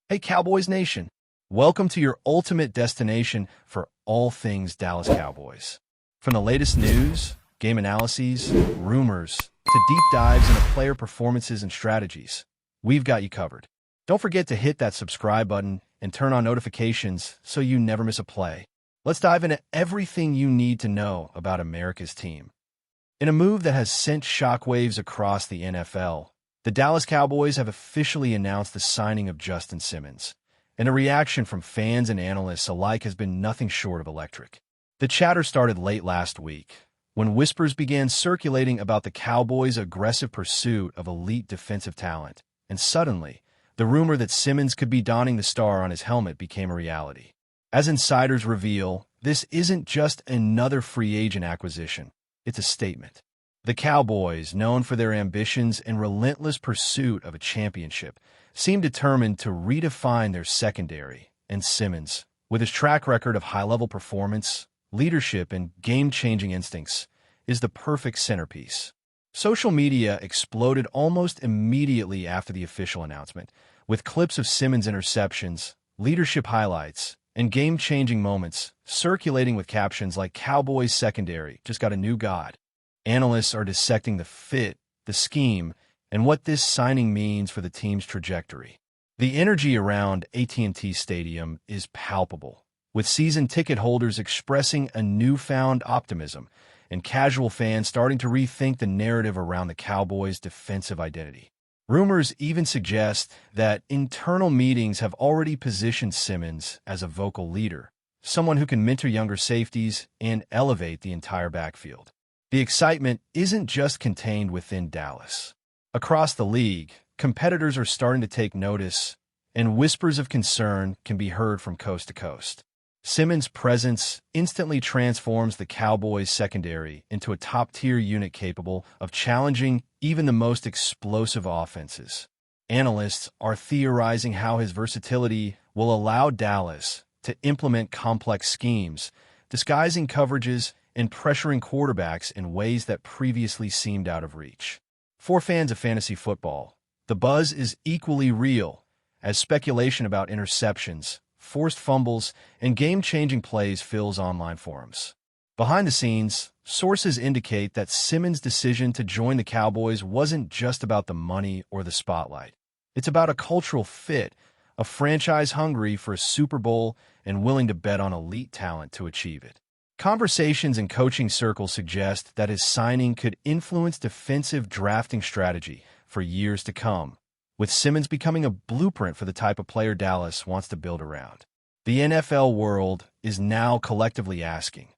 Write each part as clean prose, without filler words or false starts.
Hey, Cowboys Nation. Welcome to your ultimate destination for all things Dallas Cowboys. From the latest news, game analyses, rumors, to deep dives into player performances and strategies, we've got you covered. Don't forget to hit that subscribe button and turn on notifications so you never miss a play. Let's dive into everything you need to know about America's team. In a move that has sent shockwaves across the NFL, the Dallas Cowboys have officially announced the signing of Justin Simmons, and the reaction from fans and analysts alike has been nothing short of electric. The chatter started late last week, when whispers began circulating about the Cowboys' aggressive pursuit of elite defensive talent, and suddenly, the rumor that Simmons could be donning the star on his helmet became a reality. As insiders reveal, this isn't just another free agent acquisition, it's a statement. The Cowboys, known for their ambitions and relentless pursuit of a championship, seem determined to redefine their secondary, and Simmons, with his track record of high-level performance, leadership, and game-changing instincts, is the perfect centerpiece. Social media exploded almost immediately after the official announcement, with clips of Simmons' interceptions, leadership highlights, and game-changing moments circulating with captions like "Cowboys secondary just got a new god." Analysts are dissecting the fit, the scheme, and what this signing means for the team's trajectory. The energy around AT&T Stadium is palpable, with season ticket holders expressing a newfound optimism and casual fans starting to rethink the narrative around the Cowboys' defensive identity. Rumors even suggest that internal meetings have already positioned Simmons as a vocal leader, someone who can mentor younger safeties and elevate the entire backfield. The excitement isn't just contained within Dallas. Across the league, competitors are starting to take notice, and whispers of concern can be heard from coast to coast. Simmons' presence instantly transforms the Cowboys' secondary into a top-tier unit capable of challenging even the most explosive offenses. Analysts are theorizing how his versatility will allow Dallas to implement complex schemes, disguising coverages and pressuring quarterbacks in ways that previously seemed out of reach. For fans of fantasy football, the buzz is equally real, as speculation about interceptions, forced fumbles, and game-changing plays fills online forums. Behind the scenes, sources indicate that Simmons' decision to join the Cowboys wasn't just about the money or the spotlight. It's about a cultural fit, a franchise hungry for a Super Bowl and willing to bet on elite talent to achieve it. Conversations in coaching circles suggest that his signing could influence defensive drafting strategy for years to come, with Simmons becoming a blueprint for the type of player Dallas wants to build around. The NFL world is now collectively asking,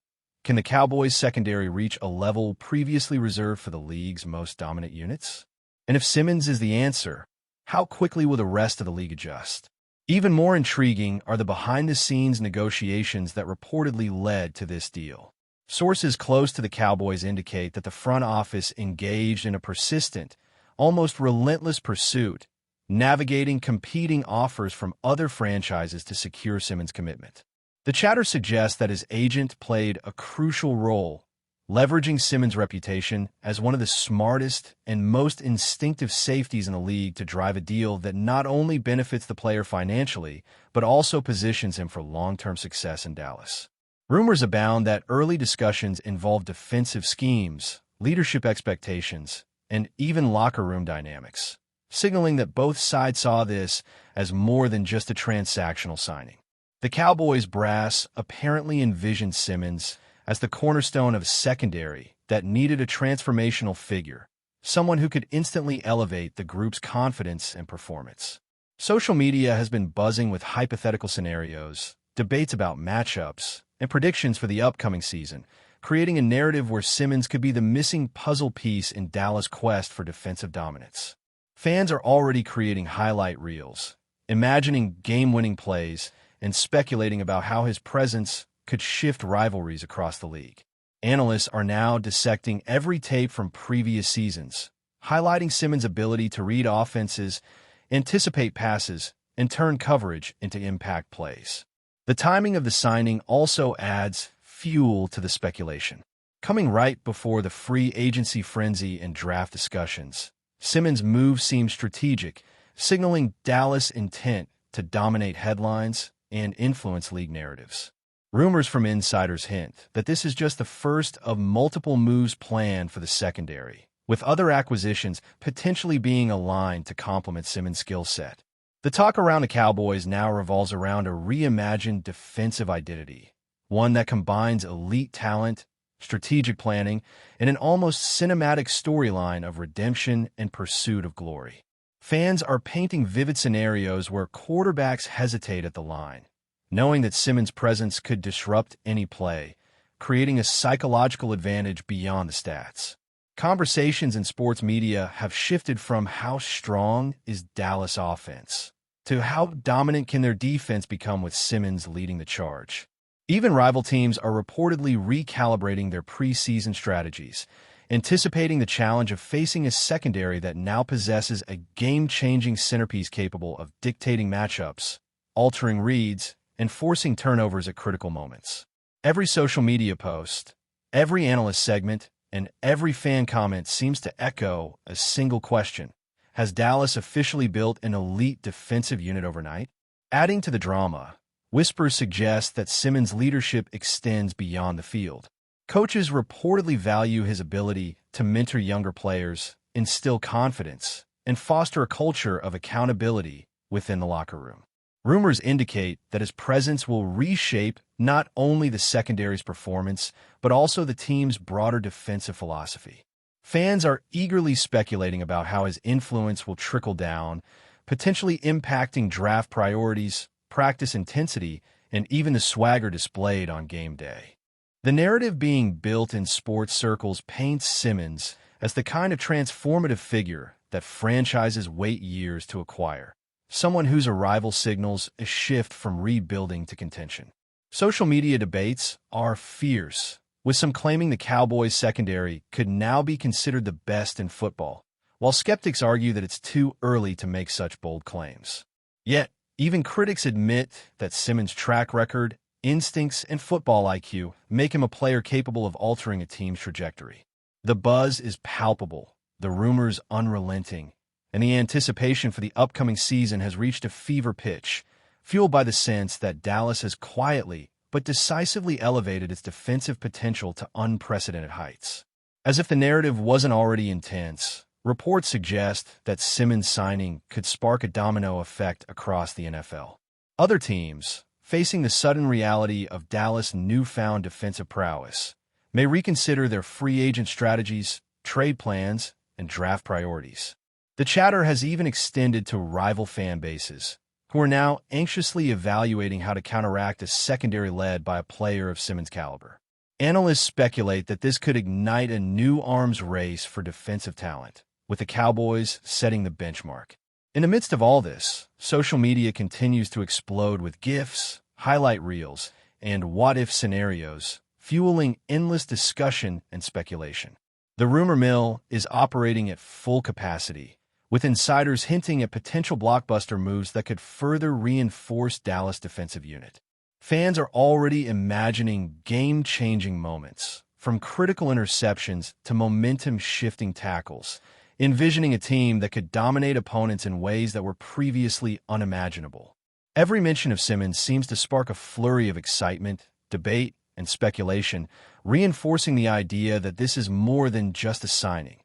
can the Cowboys secondary reach a level previously reserved for the league's most dominant units? And if Simmons is the answer, how quickly will the rest of the league adjust? Even more intriguing are the behind-the-scenes negotiations that reportedly led to this deal. Sources close to the Cowboys indicate that the front office engaged in a persistent, almost relentless pursuit, navigating competing offers from other franchises to secure Simmons' commitment. The chatter suggests that his agent played a crucial role, leveraging Simmons' reputation as one of the smartest and most instinctive safeties in the league to drive a deal that not only benefits the player financially, but also positions him for long-term success in Dallas. Rumors abound that early discussions involved defensive schemes, leadership expectations, and even locker room dynamics, signaling that both sides saw this as more than just a transactional signing. The Cowboys brass apparently envisioned Simmons as the cornerstone of a secondary that needed a transformational figure, someone who could instantly elevate the group's confidence and performance. Social media has been buzzing with hypothetical scenarios, debates about matchups, and predictions for the upcoming season, creating a narrative where Simmons could be the missing puzzle piece in Dallas' quest for defensive dominance. Fans are already creating highlight reels, imagining game-winning plays, and speculating about how his presence could shift rivalries across the league. Analysts are now dissecting every tape from previous seasons, highlighting Simmons' ability to read offenses, anticipate passes, and turn coverage into impact plays. The timing of the signing also adds fuel to the speculation. Coming right before the free agency frenzy and draft discussions, Simmons' move seems strategic, signaling Dallas' intent to dominate headlines and influence league narratives. Rumors from insiders hint that this is just the first of multiple moves planned for the secondary, with other acquisitions potentially being aligned to complement Simmons' skill set. The talk around the Cowboys now revolves around a reimagined defensive identity, one that combines elite talent, strategic planning, and an almost cinematic storyline of redemption and pursuit of glory. Fans are painting vivid scenarios where quarterbacks hesitate at the line, knowing that Simmons' presence could disrupt any play, creating a psychological advantage beyond the stats. Conversations in sports media have shifted from how strong is Dallas' offense to how dominant can their defense become with Simmons leading the charge. Even rival teams are reportedly recalibrating their preseason strategies, anticipating the challenge of facing a secondary that now possesses a game-changing centerpiece capable of dictating matchups, altering reads, and forcing turnovers at critical moments. Every social media post, every analyst segment, and every fan comment seems to echo a single question: has Dallas officially built an elite defensive unit overnight? Adding to the drama, whispers suggest that Simmons' leadership extends beyond the field. Coaches reportedly value his ability to mentor younger players, instill confidence, and foster a culture of accountability within the locker room. Rumors indicate that his presence will reshape not only the secondary's performance, but also the team's broader defensive philosophy. Fans are eagerly speculating about how his influence will trickle down, potentially impacting draft priorities, practice intensity, and even the swagger displayed on game day. The narrative being built in sports circles paints Simmons as the kind of transformative figure that franchises wait years to acquire, someone whose arrival signals a shift from rebuilding to contention. Social media debates are fierce, with some claiming the Cowboys secondary could now be considered the best in football, while skeptics argue that it's too early to make such bold claims. Yet, even critics admit that Simmons' track record, instincts, and football IQ make him a player capable of altering a team's trajectory. The buzz is palpable, the rumors unrelenting, and the anticipation for the upcoming season has reached a fever pitch, fueled by the sense that Dallas has quietly but decisively elevated its defensive potential to unprecedented heights. As if the narrative wasn't already intense, reports suggest that Simmons' signing could spark a domino effect across the NFL. Other teams, facing the sudden reality of Dallas' newfound defensive prowess, may reconsider their free agent strategies, trade plans, and draft priorities. The chatter has even extended to rival fan bases, who are now anxiously evaluating how to counteract a secondary led by a player of Simmons' caliber. Analysts speculate that this could ignite a new arms race for defensive talent, with the Cowboys setting the benchmark. In the midst of all this, social media continues to explode with GIFs, highlight reels, and what-if scenarios, fueling endless discussion and speculation. The rumor mill is operating at full capacity, with insiders hinting at potential blockbuster moves that could further reinforce Dallas' defensive unit. Fans are already imagining game-changing moments, from critical interceptions to momentum-shifting tackles, envisioning a team that could dominate opponents in ways that were previously unimaginable. Every mention of Simmons seems to spark a flurry of excitement, debate, and speculation, reinforcing the idea that this is more than just a signing.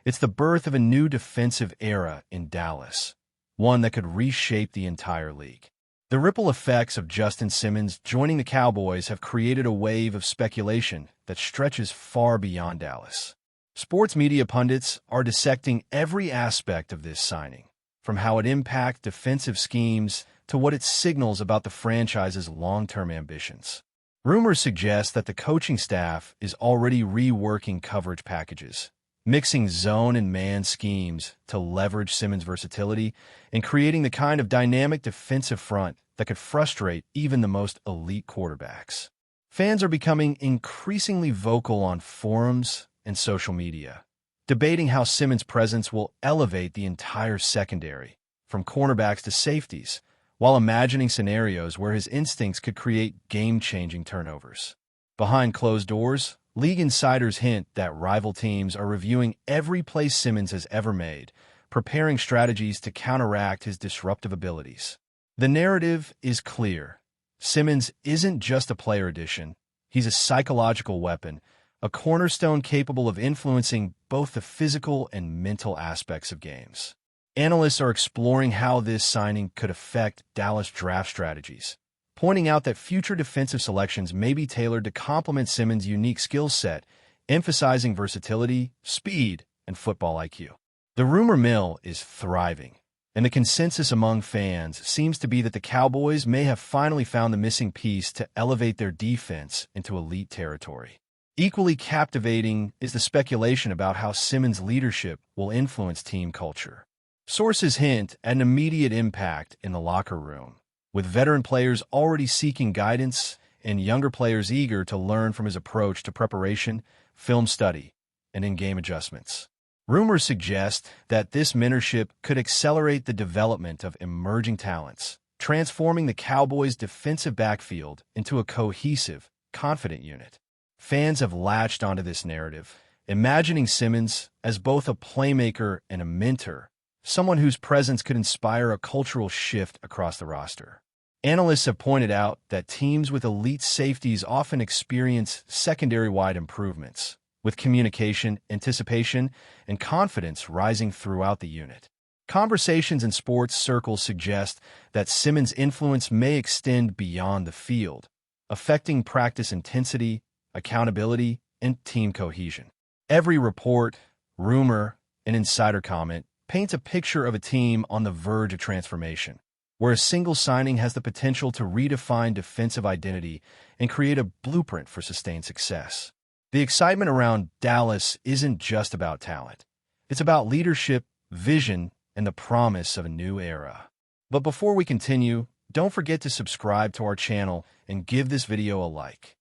It's the birth of a new defensive era in Dallas, one that could reshape the entire league. The ripple effects of Justin Simmons joining the Cowboys have created a wave of speculation that stretches far beyond Dallas. Sports media pundits are dissecting every aspect of this signing, from how it impacts defensive schemes to what it signals about the franchise's long-term ambitions. Rumors suggest that the coaching staff is already reworking coverage packages, mixing zone and man schemes to leverage Simmons' versatility and creating the kind of dynamic defensive front that could frustrate even the most elite quarterbacks. Fans are becoming increasingly vocal on forums and social media, debating how Simmons' presence will elevate the entire secondary, from cornerbacks to safeties, while imagining scenarios where his instincts could create game-changing turnovers. Behind closed doors, league insiders hint that rival teams are reviewing every play Simmons has ever made, preparing strategies to counteract his disruptive abilities. The narrative is clear. Simmons isn't just a player addition. He's a psychological weapon, a cornerstone capable of influencing both the physical and mental aspects of games. Analysts are exploring how this signing could affect Dallas draft strategies, pointing out that future defensive selections may be tailored to complement Simmons' unique skill set, emphasizing versatility, speed, and football IQ. The rumor mill is thriving, and the consensus among fans seems to be that the Cowboys may have finally found the missing piece to elevate their defense into elite territory. Equally captivating is the speculation about how Simmons' leadership will influence team culture. Sources hint at an immediate impact in the locker room, with veteran players already seeking guidance and younger players eager to learn from his approach to preparation, film study, and in-game adjustments. Rumors suggest that this mentorship could accelerate the development of emerging talents, transforming the Cowboys' defensive backfield into a cohesive, confident unit. Fans have latched onto this narrative, imagining Simmons as both a playmaker and a mentor, someone whose presence could inspire a cultural shift across the roster. Analysts have pointed out that teams with elite safeties often experience secondary-wide improvements, with communication, anticipation, and confidence rising throughout the unit. Conversations in sports circles suggest that Simmons' influence may extend beyond the field, affecting practice intensity, accountability, and team cohesion. Every report, rumor, and insider comment paints a picture of a team on the verge of transformation, where a single signing has the potential to redefine defensive identity and create a blueprint for sustained success. The excitement around Dallas isn't just about talent. It's about leadership, vision, and the promise of a new era. But before we continue, don't forget to subscribe to our channel and give this video a like.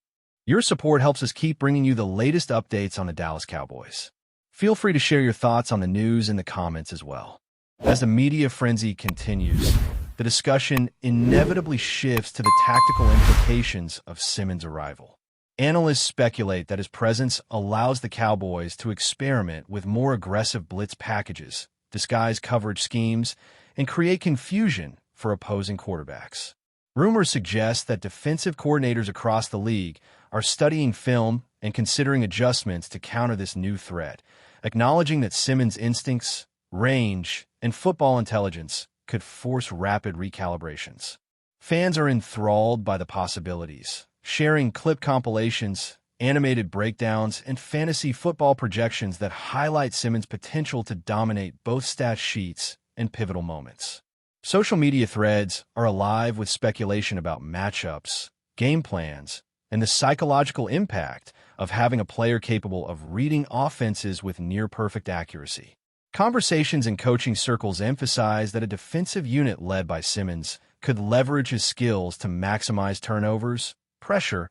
Your support helps us keep bringing you the latest updates on the Dallas Cowboys. Feel free to share your thoughts on the news in the comments as well. As the media frenzy continues, the discussion inevitably shifts to the tactical implications of Simmons' arrival. Analysts speculate that his presence allows the Cowboys to experiment with more aggressive blitz packages, disguise coverage schemes, and create confusion for opposing quarterbacks. Rumors suggest that defensive coordinators across the league are studying film and considering adjustments to counter this new threat, acknowledging that Simmons' instincts, range, and football intelligence could force rapid recalibrations. Fans are enthralled by the possibilities, sharing clip compilations, animated breakdowns, and fantasy football projections that highlight Simmons' potential to dominate both stat sheets and pivotal moments. Social media threads are alive with speculation about matchups, game plans, and the psychological impact of having a player capable of reading offenses with near-perfect accuracy. Conversations in coaching circles emphasize that a defensive unit led by Simmons could leverage his skills to maximize turnovers, pressure,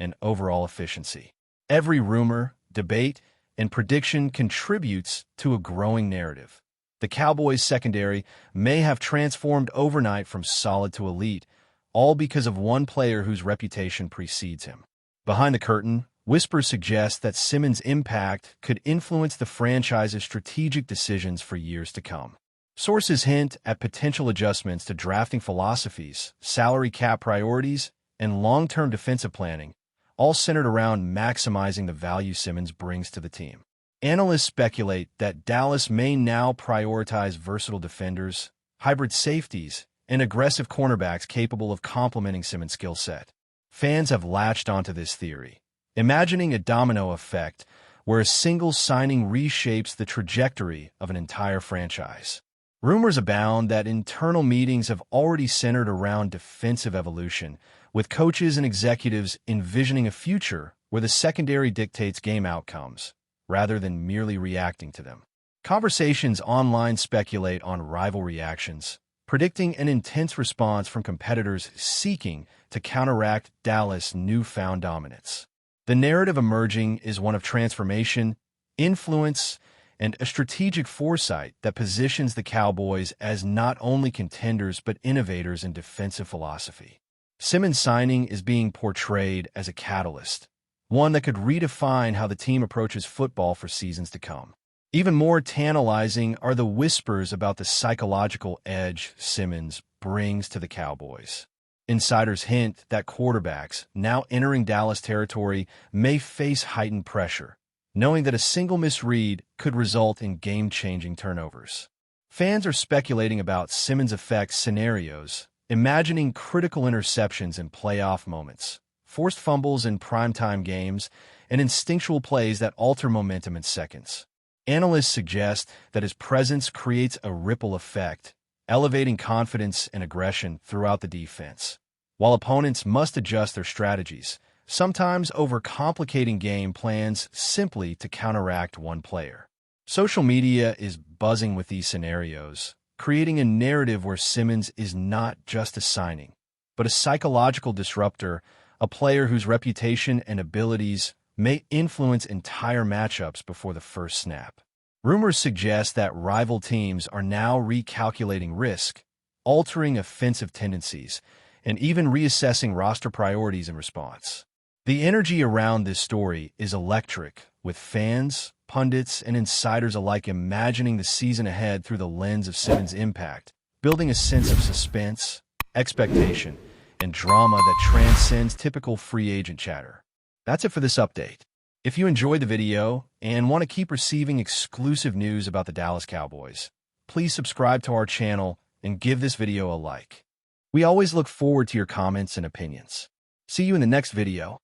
and overall efficiency. Every rumor, debate, and prediction contributes to a growing narrative. The Cowboys' secondary may have transformed overnight from solid to elite, all because of one player whose reputation precedes him. Behind the curtain, whispers suggest that Simmons' impact could influence the franchise's strategic decisions for years to come. Sources hint at potential adjustments to drafting philosophies, salary cap priorities, and long-term defensive planning, all centered around maximizing the value Simmons brings to the team. Analysts speculate that Dallas may now prioritize versatile defenders, hybrid safeties, and aggressive cornerbacks capable of complementing Simmons' skill set. Fans have latched onto this theory, imagining a domino effect where a single signing reshapes the trajectory of an entire franchise. Rumors abound that internal meetings have already centered around defensive evolution, with coaches and executives envisioning a future where the secondary dictates game outcomes, rather than merely reacting to them. Conversations online speculate on rival reactions, predicting an intense response from competitors seeking to counteract Dallas' newfound dominance. The narrative emerging is one of transformation, influence, and a strategic foresight that positions the Cowboys as not only contenders but innovators in defensive philosophy. Simmons' signing is being portrayed as a catalyst, one that could redefine how the team approaches football for seasons to come. Even more tantalizing are the whispers about the psychological edge Simmons brings to the Cowboys. Insiders hint that quarterbacks, now entering Dallas territory, may face heightened pressure, knowing that a single misread could result in game-changing turnovers. Fans are speculating about Simmons' effect scenarios, imagining critical interceptions in playoff moments, forced fumbles in primetime games, and instinctual plays that alter momentum in seconds. Analysts suggest that his presence creates a ripple effect, elevating confidence and aggression throughout the defense, while opponents must adjust their strategies, sometimes overcomplicating game plans simply to counteract one player. Social media is buzzing with these scenarios, creating a narrative where Simmons is not just a signing, but a psychological disruptor, a player whose reputation and abilities may influence entire matchups before the first snap. Rumors suggest that rival teams are now recalculating risk, altering offensive tendencies, and even reassessing roster priorities in response. The energy around this story is electric, with fans, pundits, and insiders alike imagining the season ahead through the lens of Simmons' impact, building a sense of suspense, expectation, and drama that transcends typical free agent chatter. That's it for this update. If you enjoyed the video and want to keep receiving exclusive news about the Dallas Cowboys, please subscribe to our channel and give this video a like. We always look forward to your comments and opinions. See you in the next video.